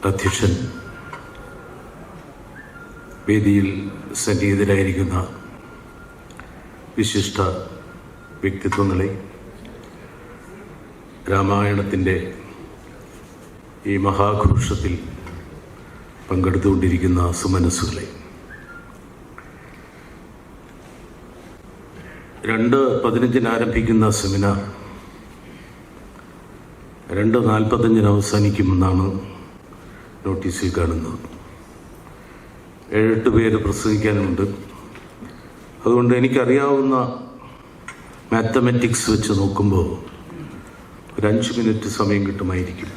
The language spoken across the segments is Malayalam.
അധ്യക്ഷൻ, വേദിയിൽ സന്നിഹിതരായിരിക്കുന്ന വിശിഷ്ട വ്യക്തിത്വങ്ങളെ, രാമായണത്തിൻ്റെ ഈ മഹാഘോഷത്തിൽ പങ്കെടുത്തുകൊണ്ടിരിക്കുന്ന സുമനസ്സുകളെ, 2:15 ആരംഭിക്കുന്ന സെമിനാർ 2:45 അവസാനിക്കുമെന്നാണ് നോട്ടീസിൽ കാണുന്നത്. 7-8 പേര് പ്രസംഗിക്കാനുണ്ട്. അതുകൊണ്ട് എനിക്കറിയാവുന്ന മാത്തമാറ്റിക്സ് വെച്ച് നോക്കുമ്പോൾ ഒരു 5 മിനിറ്റ് സമയം കിട്ടുമായിരിക്കും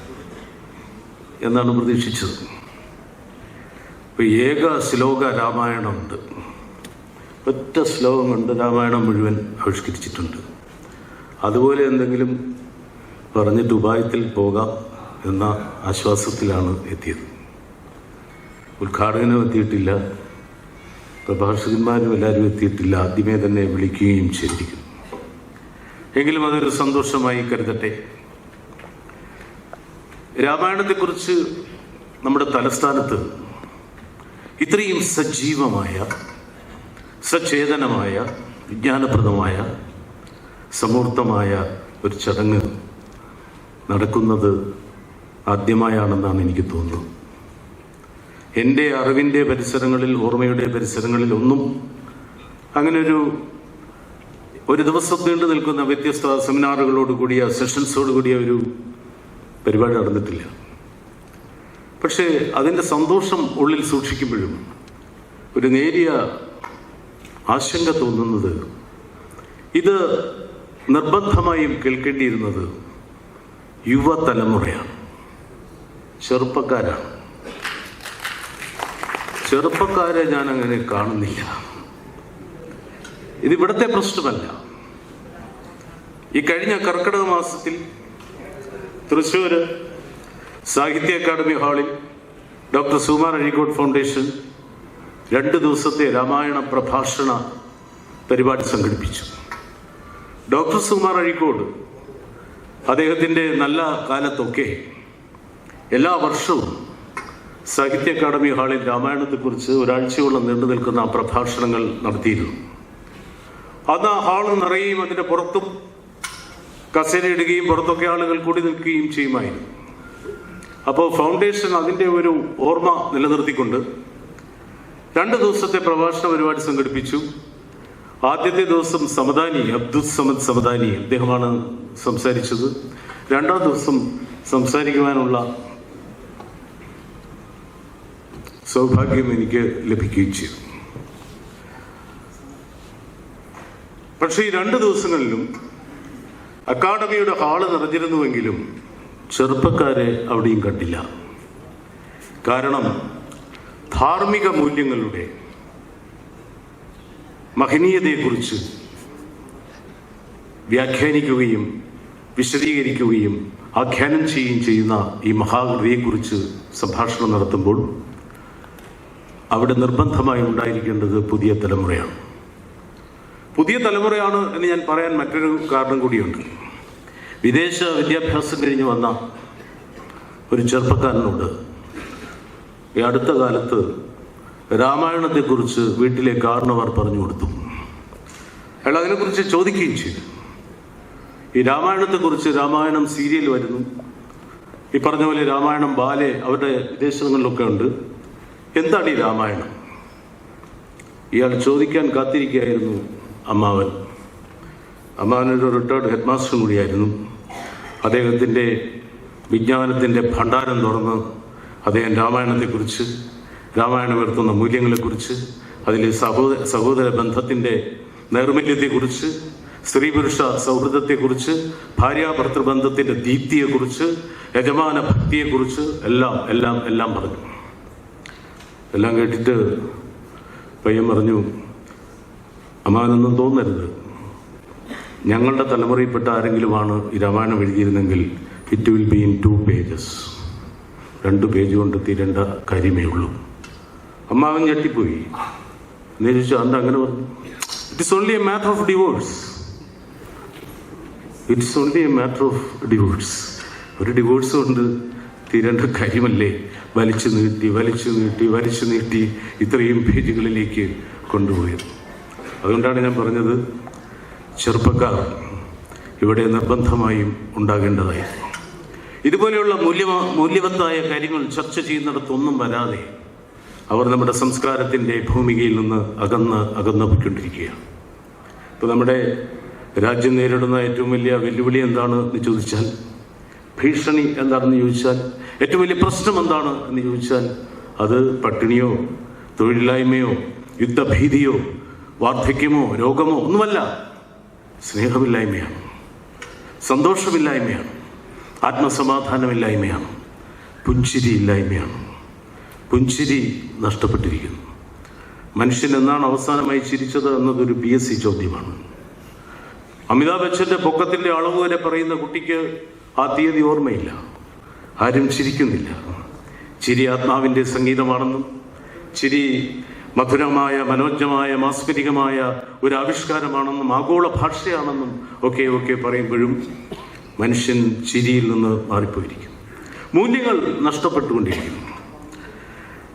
എന്നാണ് പ്രതീക്ഷിച്ചത്. ഇപ്പോൾ ഏക ശ്ലോക രാമായണമുണ്ട്. ഒറ്റ ശ്ലോകം കൊണ്ട് രാമായണം മുഴുവൻ ആവിഷ്കരിച്ചിട്ടുണ്ട്. അതുപോലെ എന്തെങ്കിലും പറഞ്ഞിട്ട് ഉപായത്തിൽ പോകാം എന്ന ആശ്വാസത്തിലാണ് എത്തിയത്. ഉദ്ഘാടകനും എത്തിയിട്ടില്ല, പ്രഭാഷകന്മാരും എല്ലാവരും എത്തിയിട്ടില്ല. ആദ്യമേ തന്നെ വിളിക്കുകയും ചെയ്തിരിക്കുന്നു. എങ്കിലും അതൊരു സന്തോഷമായി കരുതട്ടെ. രാമായണത്തെക്കുറിച്ച് നമ്മുടെ തലസ്ഥാനത്ത് ഇത്രയും സജീവമായ, സചേതനമായ, വിജ്ഞാനപ്രദമായ, സമൂർത്തമായ ഒരു ചടങ്ങ് നടക്കുന്നത് ആദ്യമായാണെന്നാണ് എനിക്ക് തോന്നുന്നത്. എൻ്റെ അറിവിൻ്റെ പരിസരങ്ങളിൽ, ഓർമ്മയുടെ പരിസരങ്ങളിൽ ഒന്നും അങ്ങനെ ഒരു ദിവസം നീണ്ടു നിൽക്കുന്ന വ്യത്യസ്ത സെമിനാറുകളോട് കൂടിയ, സെഷൻസോട് കൂടിയ ഒരു പരിപാടി നടന്നിട്ടില്ല. പക്ഷേ അതിൻ്റെ സന്തോഷം ഉള്ളിൽ സൂക്ഷിക്കുമ്പോഴും ഒരു നേരിയ ആശങ്ക തോന്നുന്നത്, ഇത് നിർബന്ധമായും കേൾക്കേണ്ടിയിരുന്നത് യുവതലമുറയാണ്, ചെറുപ്പക്കാരാണ്. ചെറുപ്പക്കാരെ ഞാൻ അങ്ങനെ കാണുന്നില്ല. ഇതിവിടുത്തെ പ്രശ്നമല്ല. ഈ കഴിഞ്ഞ കർക്കിടക മാസത്തിൽ തൃശ്ശൂർ സാഹിത്യ അക്കാദമി ഹാളിൽ ഡോക്ടർ സുകുമാർ അഴീക്കോട് ഫൗണ്ടേഷൻ 2 ദിവസത്തെ രാമായണ പ്രഭാഷണ പരിപാടി സംഘടിപ്പിച്ചു. ഡോക്ടർ സുകുമാർ അഴീക്കോട് അദ്ദേഹത്തിൻ്റെ നല്ല കാലത്തൊക്കെ എല്ലാ വർഷവും സാഹിത്യ അക്കാദമി ഹാളിൽ രാമായണത്തെക്കുറിച്ച് ഒരാഴ്ചയോളം നീണ്ടു നിൽക്കുന്ന പ്രഭാഷണങ്ങൾ നടത്തിയിരുന്നു. അന്ന് ആ ഹാള് നിറയുകയും അതിൻ്റെ പുറത്തും കസേരയിടുകയും പുറത്തൊക്കെ ആളുകൾ കൂടി നിൽക്കുകയും ചെയ്യുമായിരുന്നു. അപ്പോൾ ഫൗണ്ടേഷൻ അതിൻ്റെ ഒരു ഓർമ്മ നിലനിർത്തിക്കൊണ്ട് 2 ദിവസത്തെ പ്രഭാഷണ പരിപാടി സംഘടിപ്പിച്ചു. ആദ്യത്തെ ദിവസം സമദാനി, അബ്ദുൽ സമദ് സമദാനി അദ്ദേഹമാണ് സംസാരിച്ചത്. 2ാം ദിവസം സംസാരിക്കുവാനുള്ള സൗഭാഗ്യം എനിക്ക് ലഭിക്കുകയും ചെയ്തു. പക്ഷേ ഈ 2 ദിവസങ്ങളിലും അക്കാദമിയുടെ ഹാള് നിറഞ്ഞിരുന്നുവെങ്കിലും ചെറുപ്പക്കാരെ അവിടെയും കണ്ടില്ല. കാരണം ധാർമ്മിക മൂല്യങ്ങളുടെ മഹനീയതയെക്കുറിച്ച് വ്യാഖ്യാനിക്കുകയും വിശദീകരിക്കുകയും ആഖ്യാനം ചെയ്യുകയും ചെയ്യുന്ന ഈ മഹാകൃതിയെക്കുറിച്ച് സംഭാഷണം നടത്തുമ്പോൾ അവിടെ നിർബന്ധമായി ഉണ്ടായിരിക്കേണ്ടത് പുതിയ തലമുറയാണ്. പുതിയ തലമുറയാണ് എന്ന് ഞാൻ പറയാൻ മറ്റൊരു കാരണം കൂടിയുണ്ട്. വിദേശ വിദ്യാഭ്യാസം കഴിഞ്ഞ് വന്ന ഒരു ചെറുപ്പക്കാരനോട് ഈ അടുത്ത കാലത്ത് രാമായണത്തെക്കുറിച്ച് വീട്ടിലെ കാരണവർ പറഞ്ഞു കൊടുത്തു. അയാൾ അതിനെക്കുറിച്ച് ചോദിക്കുകയും ചെയ്തു. ഈ രാമായണത്തെക്കുറിച്ച്, രാമായണം സീരിയൽ വരുന്നു, ഈ പറഞ്ഞ പോലെ രാമായണം ബാലെ അവരുടെ വിദേശങ്ങളിലൊക്കെ ഉണ്ട്, എന്താണ് ഈ രാമായണം? ഇയാൾ ചോദിക്കാൻ കാത്തിരിക്കുകയായിരുന്നു അമ്മാവൻ. അമ്മാവനൊരു റിട്ടയർഡ് ഹെഡ് മാസ്റ്ററും കൂടിയായിരുന്നു. അദ്ദേഹത്തിൻ്റെ വിജ്ഞാനത്തിൻ്റെ ഭണ്ഡാരം തുറന്ന് അദ്ദേഹം രാമായണത്തെക്കുറിച്ച്, രാമായണം ഉയർത്തുന്ന മൂല്യങ്ങളെക്കുറിച്ച്, അതിലെ സഹോദര ബന്ധത്തിൻ്റെ നൈർമല്യത്തെക്കുറിച്ച്, സ്ത്രീ പുരുഷ സൗഹൃദത്തെക്കുറിച്ച്, ഭാര്യാഭർത്തൃബന്ധത്തിൻ്റെ ദീപ്തിയെക്കുറിച്ച്, യജമാന ഭക്തിയെക്കുറിച്ച് എല്ലാം എല്ലാം എല്ലാം പറഞ്ഞു. എല്ലാം കേട്ടിട്ട് പയ്യൻ പറഞ്ഞു, അമ്മാവനൊന്നും തോന്നരുത്, ഞങ്ങളുടെ തലമുറയിൽപ്പെട്ട ആരെങ്കിലുമാണ് ഈ രാമായണം എഴുതിയിരുന്നെങ്കിൽ it will be in 2 pages. 2 page കൊണ്ട് തീരേണ്ട കാര്യമേ ഉള്ളൂ. അമ്മാവൻ ഞെട്ടിപ്പോയി. ചോദിച്ചു, എന്താ അങ്ങനെ പറഞ്ഞു? It is only A matter of divorce. It is only A matter of divorce. ഒരു ഡിവോഴ്സ് കൊണ്ട് തീരേണ്ട കാര്യമല്ലേ വലിച്ചു നീട്ടി ഇത്രയും പേജുകളിലേക്ക് കൊണ്ടുപോയത്. അതുകൊണ്ടാണ് ഞാൻ പറഞ്ഞത്, ചെറുപ്പക്കാർ ഇവിടെ നിർബന്ധമായും ഉണ്ടാകേണ്ടതായി. ഇതുപോലെയുള്ള മൂല്യവത്തായ കാര്യങ്ങൾ ചർച്ച ചെയ്യുന്നിടത്തൊന്നും വരാതെ അവർ നമ്മുടെ സംസ്കാരത്തിൻ്റെ ഭൂമികയിൽ നിന്ന് അകന്നു പോയിക്കൊണ്ടിരിക്കുകയാണ്. ഇപ്പോൾ നമ്മുടെ രാജ്യം നേരിടുന്ന ഏറ്റവും വലിയ വെല്ലുവിളി എന്താണെന്ന് ചോദിച്ചാൽ, ഭീഷണി എന്താണെന്ന് ചോദിച്ചാൽ, ഏറ്റവും വലിയ പ്രശ്നം എന്താണ് എന്ന് ചോദിച്ചാൽ, അത് പട്ടിണിയോ തൊഴിലില്ലായ്മയോ യുദ്ധഭീതിയോ വാർദ്ധക്യമോ രോഗമോ ഒന്നുമല്ല, സ്നേഹമില്ലായ്മയാണ്, സന്തോഷമില്ലായ്മയാണ്, ആത്മസമാധാനമില്ലായ്മയാണ്, പുഞ്ചിരിയില്ലായ്മയാണ്. പുഞ്ചിരി നഷ്ടപ്പെട്ടിരിക്കുന്നു. മനുഷ്യൻ എന്നാണ് അവസാനമായി ചിരിച്ചത് എന്നതൊരു PSC ചോദ്യമാണ്. അമിതാഭ് ബച്ചൻ്റെ പൊക്കത്തിൻ്റെ അളവ് വരെ പറയുന്ന കുട്ടിക്ക് ആ തീയതി ഓർമ്മയില്ല. ആരും ചിരിക്കുന്നില്ല. ചിരി ആത്മാവിൻ്റെ സംഗീതമാണെന്നും ചിരി മധുരമായ മനോജ്ഞമായ മാസ്മരികമായ ഒരു ആവിഷ്കാരമാണെന്നും ആഗോള ഭാഷയാണെന്നും ഒക്കെ പറയുമ്പോഴും മനുഷ്യൻ ചിരിയിൽ നിന്ന് മാറിപ്പോയിരിക്കും. മൂല്യങ്ങൾ നഷ്ടപ്പെട്ടുകൊണ്ടിരിക്കുന്നു.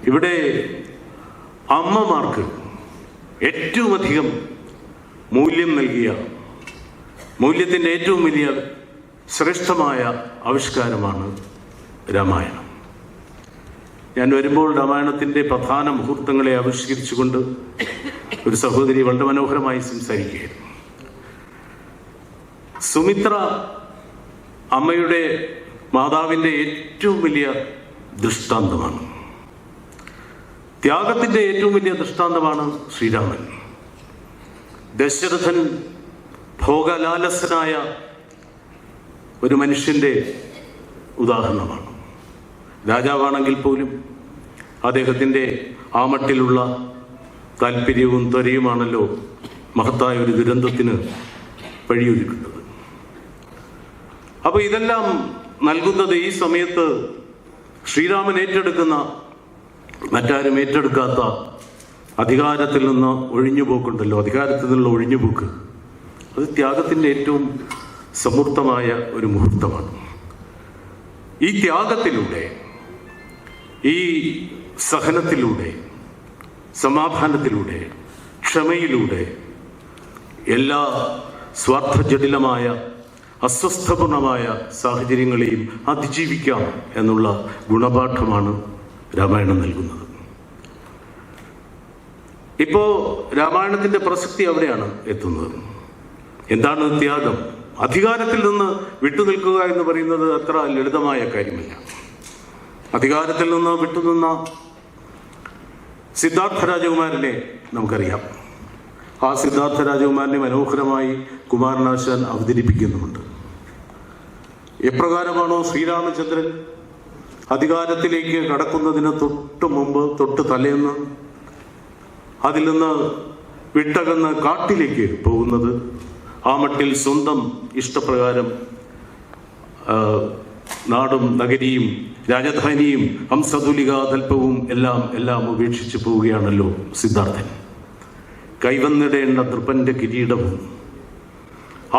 ഇവിടെ അമ്മമാർക്ക് ഏറ്റവും അധികം മൂല്യം നൽകിയ, മൂല്യത്തിൻ്റെ ഏറ്റവും വലിയ ശ്രേഷ്ഠമായ ആവിഷ്കാരമാണ് രാമായണം. ഞാൻ വരുമ്പോൾ രാമായണത്തിൻ്റെ പ്രധാന മുഹൂർത്തങ്ങളെ ആവിഷ്കരിച്ചുകൊണ്ട് ഒരു സഹോദരി വളരെ മനോഹരമായി സംസാരിക്കുകയായിരുന്നു. സുമിത്ര അമ്മയുടെ മാതാവിൻ്റെ ഏറ്റവും വലിയ ദൃഷ്ടാന്തമാണ്. ത്യാഗത്തിൻ്റെ ഏറ്റവും വലിയ ദൃഷ്ടാന്തമാണ് ശ്രീരാമൻ. ദശരഥൻ ഭോഗലാലസനായ ഒരു മനുഷ്യൻ്റെ ഉദാഹരണമാണ്. രാജാവാണെങ്കിൽ പോലും അദ്ദേഹത്തിൻ്റെ ആ മട്ടിലുള്ള താല്പര്യവും ത്വരയുമാണല്ലോ മഹത്തായ ഒരു ദുരന്തത്തിന് വഴിയൊരുക്കുന്നത്. അപ്പോൾ ഇതെല്ലാം നൽകുന്നത് ഈ സമയത്ത് ശ്രീരാമൻ ഏറ്റെടുക്കുന്ന, മറ്റാരും ഏറ്റെടുക്കാത്ത അധികാരത്തിൽ നിന്ന് ഒഴിഞ്ഞുപോക്കുണ്ടല്ലോ, അധികാരത്തിൽ നിന്നുള്ള ഒഴിഞ്ഞുപോക്ക്, അത് ത്യാഗത്തിൻ്റെ ഏറ്റവും സമൃദ്ധമായ ഒരു മുഹൂർത്തമാണ്. ഈ ത്യാഗത്തിലൂടെ, ഈ സഹനത്തിലൂടെ, സമാധാനത്തിലൂടെ, ക്ഷമയിലൂടെ എല്ലാ സ്വാർത്ഥജടിലമായ അസ്വസ്ഥപൂർണമായ സാഹചര്യങ്ങളെയും അതിജീവിക്കാം എന്നുള്ള ഗുണപാഠമാണ് രാമായണം നൽകുന്നത്. ഇപ്പോൾ രാമായണത്തിൻ്റെ പ്രസക്തി അവിടെയാണ് എത്തുന്നത്. എന്താണ് ത്യാഗം? അധികാരത്തിൽ നിന്ന് വിട്ടുനിൽക്കുക എന്ന് പറയുന്നത് അത്ര ലളിതമായ കാര്യമല്ല. അധികാരത്തിൽ നിന്ന് വിട്ടുനിന്ന സിദ്ധാർത്ഥ രാജകുമാരനെ നമുക്കറിയാം. ആ സിദ്ധാർത്ഥ രാജകുമാരനെ മനോഹരമായി കുമാരനാശാൻ അവതരിപ്പിക്കുന്നുമുണ്ട്. എപ്രകാരമാണോ ശ്രീരാമചന്ദ്രൻ അധികാരത്തിലേക്ക് കടക്കുന്നതിന് തൊട്ട് തലേന്ന് അതിൽ നിന്ന് വിട്ടകന്ന് കാട്ടിലേക്ക് പോകുന്നത്, ആ മട്ടിൽ സ്വന്തം ഇഷ്ടപ്രകാരം നാടും നഗരിയും രാജധാനിയും ഹംസതുലികാതൽപ്പവും എല്ലാം ഉപേക്ഷിച്ച് പോവുകയാണല്ലോ സിദ്ധാർത്ഥൻ. കൈവന്നിടേണ്ട നൃപന്റെ കിരീടവും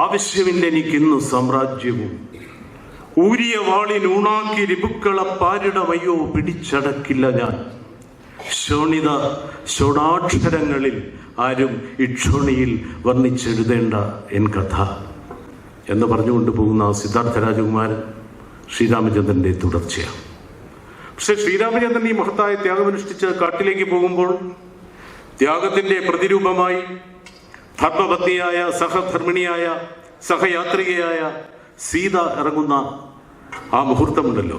ആവശ്യമില്ല എനിക്കിന്നു സാമ്രാജ്യവും ഊരിയ വാളിനൂണാക്കി രിപുക്കളപ്പാരിടമയ്യോ പിടിച്ചടക്കില്ല ഞാൻ ശോണാക്ഷരങ്ങളിൽ ആരും ഇക്ഷോണിയിൽ വർണ്ണിച്ചെഴുതേണ്ട എൻ കഥ എന്ന് പറഞ്ഞുകൊണ്ട് പോകുന്ന സിദ്ധാർത്ഥ രാജകുമാരൻ ശ്രീരാമചന്ദ്രൻ്റെ തുടർച്ചയാണ്. പക്ഷെ ശ്രീരാമചന്ദ്രൻ ഈ മഹത്തായ ത്യാഗമനുഷ്ഠിച്ച് കാട്ടിലേക്ക് പോകുമ്പോൾ ത്യാഗത്തിൻ്റെ പ്രതിരൂപമായി ധർമ്മപത്നിയായ സഹധർമ്മിണിയായ സഹയാത്രികയായ സീത ഇറങ്ങുന്ന ആ മുഹൂർത്തമുണ്ടല്ലോ,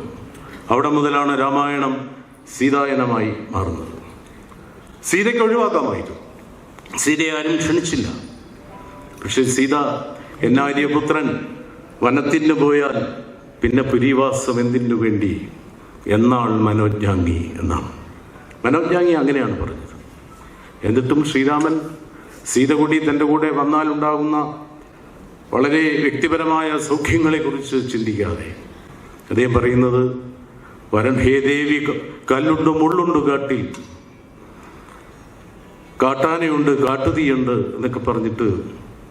അവിടെ മുതലാണ് രാമായണം സീതായനമായി മാറുന്നത്. സീതയ്ക്ക് ഒഴിവാക്കാമായിരുന്നു, സീതയെ ആരും ക്ഷണിച്ചില്ല. പക്ഷെ സീത എന്നാര്യപുത്രൻ വനത്തിന് പോയാൽ പിന്നെ പുരീവാസം എന്തിനു വേണ്ടി, എന്നാൾ മനോജ്ഞാംഗി എന്നാണ്. മനോജ്ഞാംഗി അങ്ങനെയാണ് പറഞ്ഞത്. എന്നിട്ടും ശ്രീരാമൻ സീത കൂടി തൻ്റെ കൂടെ വന്നാലുണ്ടാകുന്ന വളരെ വ്യക്തിപരമായ സൗഖ്യങ്ങളെക്കുറിച്ച് ചിന്തിക്കാതെ അദ്ദേഹം പറയുന്നത്, വരൻ ഹേ ദേവി കല്ലുണ്ട് മുള്ളുണ്ട് കാട്ടിൽ, കാട്ടാനയുണ്ട് കാട്ടുതീയുണ്ട് എന്നൊക്കെ പറഞ്ഞിട്ട്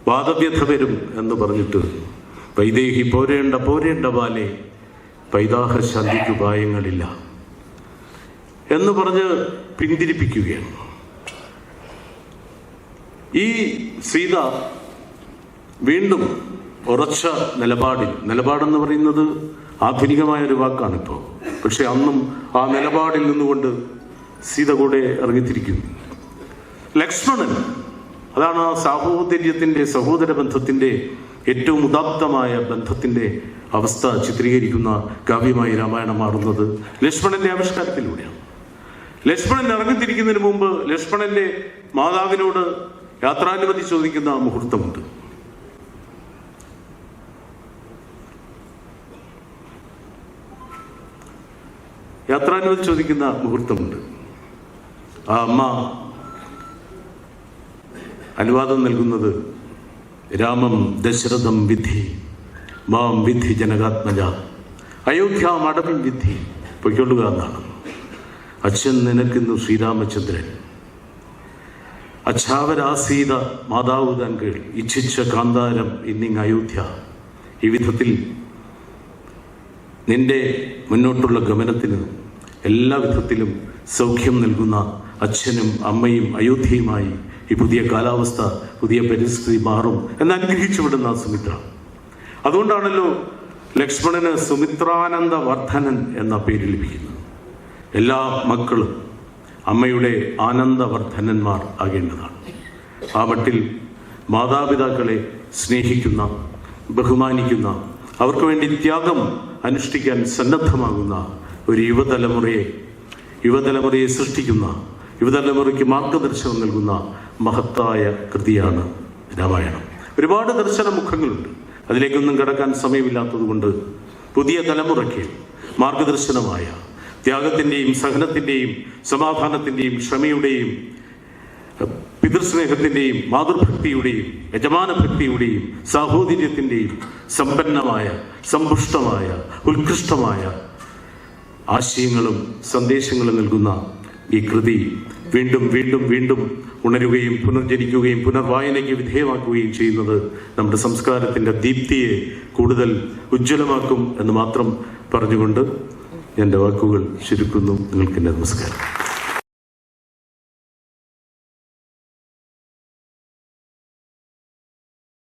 വാദവ്യഥ വരും എന്ന് പറഞ്ഞിട്ട് വൈദേഹി പോരേണ്ട ബാലെ പൈതാഹ ശാന്തിക്ക് ഉപായങ്ങളില്ല. എന്ന് പറഞ്ഞ് പിന്തിരിപ്പിക്കുകയാണ്. ഈ സീത വീണ്ടും ഉറച്ച നിലപാടെന്ന് പറയുന്നത് ആധുനികമായ ഒരു വാക്കാണിപ്പോൾ. പക്ഷെ അന്നും ആ നിലപാടിൽ നിന്നുകൊണ്ട് സീത കൂടെ ഇറങ്ങിത്തിരിക്കുന്നു. ലക്ഷ്മണൻ, അതാണ് ആ സാഹോദര്യത്തിൻ്റെ, സഹോദര ബന്ധത്തിൻ്റെ ഏറ്റവും ഉദാത്തമായ ബന്ധത്തിൻ്റെ അവസ്ഥ ചിത്രീകരിക്കുന്ന കാവ്യമായി രാമായണം മാറുന്നത് ലക്ഷ്മണന്റെ ആവിഷ്കാരത്തിലൂടെയാണ്. ലക്ഷ്മണൻ ഇറങ്ങിത്തിരിക്കുന്നതിന് മുമ്പ് ലക്ഷ്മണന്റെ മാതാവിനോട് യാത്രാനുമതി ചോദിക്കുന്ന മുഹൂർത്തമുണ്ട്. യാത്രാനുമതി ചോദിക്കുന്ന മുഹൂർത്തമുണ്ട്. ആ അമ്മ അനുവാദം നൽകുന്നത് രാമം ദശരഥം വിധി മാം വിധി ജനകാത്മജ അയോധ്യാം അടവിൻ വിധി പൊയ്ക്കൊള്ളുക എന്നാണ്. അച്ഛൻ നിനക്കിന്നു ശ്രീരാമചന്ദ്രൻ, അച്ഛാവരാസീത മാതാവ് താങ്കൾ ഇച്ഛിച്ച കാന്താരം ഇന്നിങ് അയോധ്യ. ഈ വിധത്തിൽ നിന്റെ മുന്നോട്ടുള്ള ഗമനത്തിന് എല്ലാ വിധത്തിലും സൗഖ്യം നൽകുന്ന അച്ഛനും അമ്മയും അയോധ്യയുമായി ഈ പുതിയ കാലാവസ്ഥ, പുതിയ പരിസ്ഥിതി മാറും എന്ന് അനുഗ്രഹിച്ചു വിടുന്ന സുമിത്ര. അതുകൊണ്ടാണല്ലോ ലക്ഷ്മണന് സുമിത്രാനന്ദ വർദ്ധനൻ എന്ന പേര് ലഭിക്കുന്നത്. എല്ലാ മക്കളും അമ്മയുടെ ആനന്ദവർദ്ധനന്മാർ ആകേണ്ടതാണ്. ആ മട്ടിൽ മാതാപിതാക്കളെ സ്നേഹിക്കുന്ന, ബഹുമാനിക്കുന്ന, അവർക്ക് വേണ്ടി ത്യാഗം അനുഷ്ഠിക്കാൻ സന്നദ്ധമാകുന്ന ഒരു യുവതലമുറയെ സൃഷ്ടിക്കുന്ന, യുവതലമുറയ്ക്ക് മാർഗദർശനം നൽകുന്ന മഹത്തായ കൃതിയാണ് രാമായണം. ഒരുപാട് ദർശന മുഖങ്ങളുണ്ട്. അതിലേക്കൊന്നും കടക്കാൻ സമയമില്ലാത്തതുകൊണ്ട് പുതിയ തലമുറയ്ക്ക് മാർഗദർശനമായ ത്യാഗത്തിൻ്റെയും സഹനത്തിൻ്റെയും സമാധാനത്തിൻ്റെയും ക്ഷമയുടെയും പിതൃസ്നേഹത്തിൻ്റെയും മാതൃഭക്തിയുടെയും യജമാനഭക്തിയുടെയും സാഹോദര്യത്തിൻ്റെയും സമ്പന്നമായ, സമ്പുഷ്ടമായ, ഉത്കൃഷ്ടമായ ആശയങ്ങളും സന്ദേശങ്ങളും നൽകുന്ന ഈ കൃതി വീണ്ടും വീണ്ടും വീണ്ടും ഉണരുകയും പുനർജനിക്കുകയും പുനർവായനയ്ക്ക് വിധേയമാക്കുകയും ചെയ്യുന്നത് നമ്മുടെ സംസ്കാരത്തിൻ്റെ ദീപ്തിയെ കൂടുതൽ ഉജ്ജ്വലമാക്കും എന്ന് മാത്രം പറഞ്ഞുകൊണ്ട് എൻ്റെ വാക്കുകൾ ചുരുക്കുന്നു. നിങ്ങൾക്ക് എൻ്റെ നമസ്കാരം.